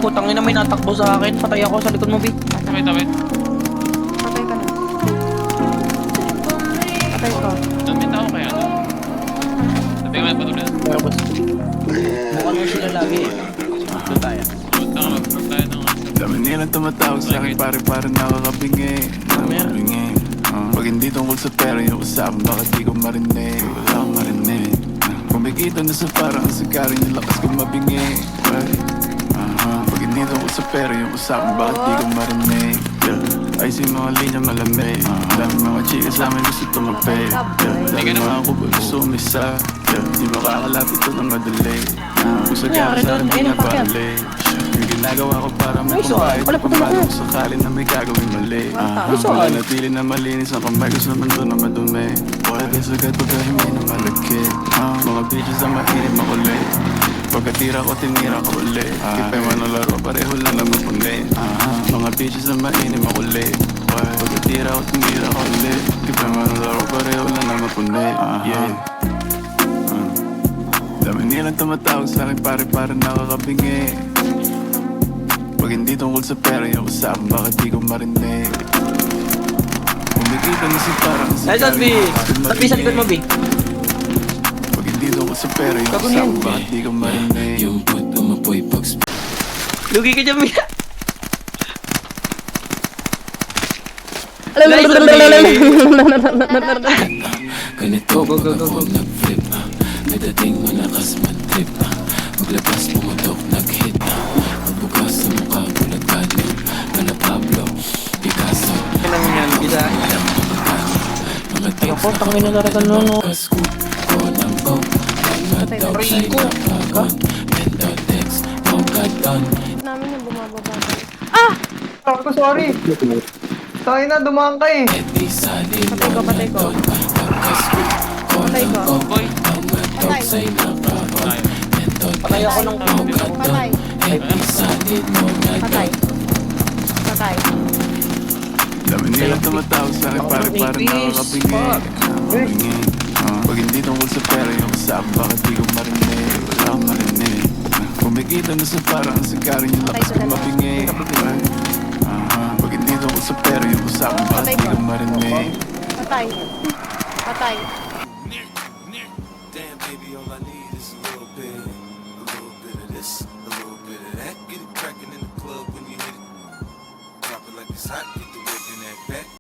putang ina, may natakbo sa akin. Patay ako sa likod mo, B. Tabi. Patay ka na. Patay ko. Doon may tao kaya, no? Sabi nga, patuloy. Mukhang mo sila lagi eh. Doon tayo. Punta ka, mag-prove tayo ng Dami nilang tumatawag sa akin pare nakakabingi. Pag hindi tungkol sa pera yung usapan, bakit di ko marinig? Wala akong marinig. Kumikita na sa parang sikarin yung lakas ko mabingi. Pag hindi tungkol sa pera yung usapan, bakit di ko marinig? Ay si mga linya malamig. Dami mga chika sa amin gusto tumapay. Dami mga kubol gusto umisa. Di ba kakalapit ito ng madali? Kung sa gano'n sa akin pinabali. Yung ginagawa ko para may pambayad na pamalo kung sakali na may gagawin mali. Wala natili na malinis ang kamay ko sa mundo na madumi. Pwede sagad pagkahimay na malaki. Mga bitches na mainit makulit. Pagkatira ko tinira ko ulit. Kipay man ang laro pareho lang naman puli. Mga bitches na mainit makulit. Pagkatira ko tinira ko ulit. Kipay man ang laro pareho lang naman puli. Dami nilang tumatawag sa akin pare nakakabingi. Pag hindi tungkol sa pera yung usapan, bakit di ko marinig? Kumikita na si parang Nice one, B. Ba't B sa likod mo, B? Pag hindi tungkol sa pera yung usapan, bakit di ko marinig? Yung puto mapoy pag Lugi ka dyan, B. Ganito pag ako nag-flip may dating malakas man-trip maglabas pumutok nag-hit magbukas sa mukha bulat galing Mala Pablo, Picasso Kailangan yan, bisa. mga text Ako, tangin na talaga no. scoop ko ng go mga dog sa'y napagon Mendo text, maugadon Namin yung bumababa. Ako, sorry. Tayo na, dumaan ka eh. Eddie Salin, Patay ko. pagka-scoop ko Patay ng ko. go Boy, mga dog sa'y napagon Mendo Patay ako ng maugadon Patay. Eddie Salin, mga Patay. Patay. Dami nilang tumatawag sa akin pare nakakabingi. Pag hindi tungkol sa pera yung usapan, bakit di ko marinig? Wala akong marinig. Kumikita na sa parang sikarin yung lakas ko mabingi. Pag hindi tungkol sa pera yung usapan, bakit di ko marinig? Patay. Patay.